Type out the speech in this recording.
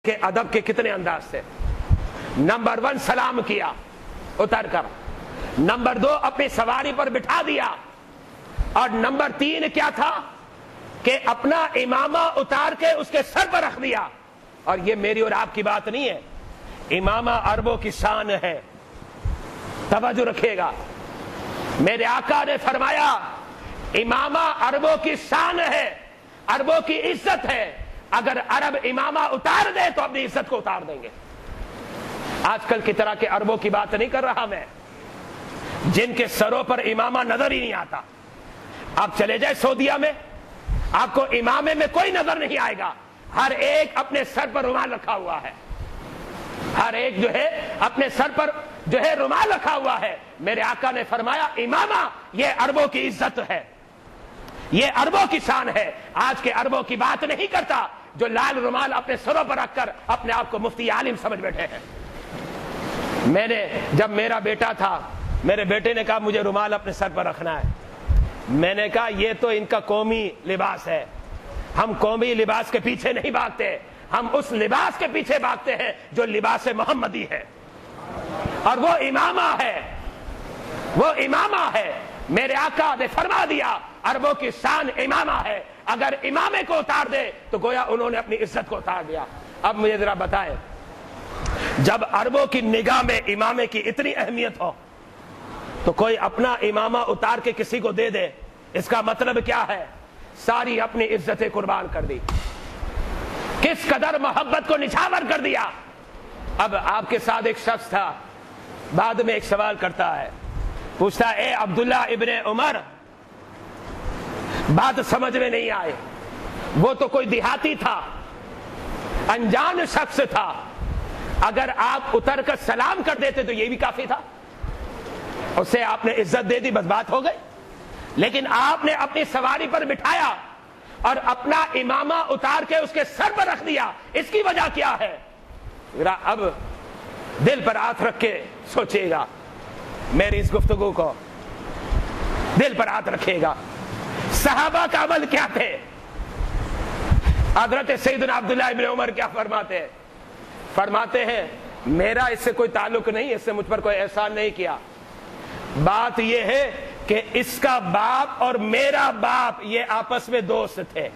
کہ ادب کے کتنے انداز تھے۔ نمبر 1 سلام کیا اتر کر، نمبر 2 اپنی سواری پر بٹھا دیا، اور نمبر 3 کیا تھا کہ اپنا امامہ اتار کے اس کے سر پر رکھ دیا۔ اور یہ میری اور آپ کی بات نہیں ہے، امامہ عربوں کی شان ہے، توجہ رکھیے گا۔ میرے آقا نے فرمایا امامہ عربوں کی شان ہے، عربوں کی عزت ہے، اگر عرب امامہ اتار دے تو اپنی عزت کو اتار دیں گے۔ آج کل کی طرح کے عربوں کی بات نہیں کر رہا میں، جن کے سروں پر امامہ نظر ہی نہیں آتا۔ آپ چلے جائے سعودیہ میں، آپ کو امامے میں کوئی نظر نہیں آئے گا، ہر ایک اپنے سر پر رومال رکھا ہوا ہے، ہر ایک جو ہے اپنے سر پر جو ہے رومال رکھا ہوا ہے۔ میرے آقا نے فرمایا امامہ یہ عربوں کی عزت ہے، یہ عربوں کی شان ہے۔ آج کے عربوں کی بات نہیں کرتا جو لال رومال اپنے سروں پر رکھ کر اپنے آپ کو مفتی عالم سمجھ بیٹھے ہیں۔ میں نے جب میرا بیٹا تھا، میرے بیٹے نے کہا مجھے رومال اپنے سر پر رکھنا ہے، میں نے کہا یہ تو ان کا قومی لباس ہے، ہم قومی لباس کے پیچھے نہیں بھاگتے، ہم اس لباس کے پیچھے بھاگتے ہیں جو لباس محمدی ہے، اور وہ امامہ ہے، وہ امامہ ہے۔ میرے آقا نے فرما دیا عربوں کی شان امامہ ہے، اگر امامے کو اتار دے تو گویا انہوں نے اپنی عزت کو اتار دیا۔ اب مجھے ذرا بتائیں، جب عربوں کی نگاہ میں امامے کی اتنی اہمیت ہو تو کوئی اپنا امامہ اتار کے کسی کو دے دے، اس کا مطلب کیا ہے؟ ساری اپنی عزتیں قربان کر دی، کس قدر محبت کو نچھاور کر دیا۔ اب آپ کے ساتھ ایک شخص تھا، بعد میں ایک سوال کرتا ہے، پوچھتا ہے اے عبداللہ ابن عمر، بات سمجھ میں نہیں آئے، وہ تو کوئی دیہاتی تھا، انجان شخص تھا، اگر آپ اتر کر سلام کر دیتے تو یہ بھی کافی تھا، اسے آپ نے عزت دے دی، بس بات ہو گئی۔ لیکن آپ نے اپنی سواری پر بٹھایا اور اپنا امامہ اتار کے اس کے سر پر رکھ دیا، اس کی وجہ کیا ہے؟ اب دل پر ہاتھ رکھ کے سوچئے گا، میری اس گفتگو کو دل پر ہاتھ رکھے گا۔ صحابہ کا عمل کیا تھے؟ حضرت سیدنا عبداللہ ابن عمر کیا فرماتے ہیں؟ فرماتے ہیں میرا اس سے کوئی تعلق نہیں، اس سے مجھ پر کوئی احسان نہیں کیا، بات یہ ہے کہ اس کا باپ اور میرا باپ یہ آپس میں دوست تھے۔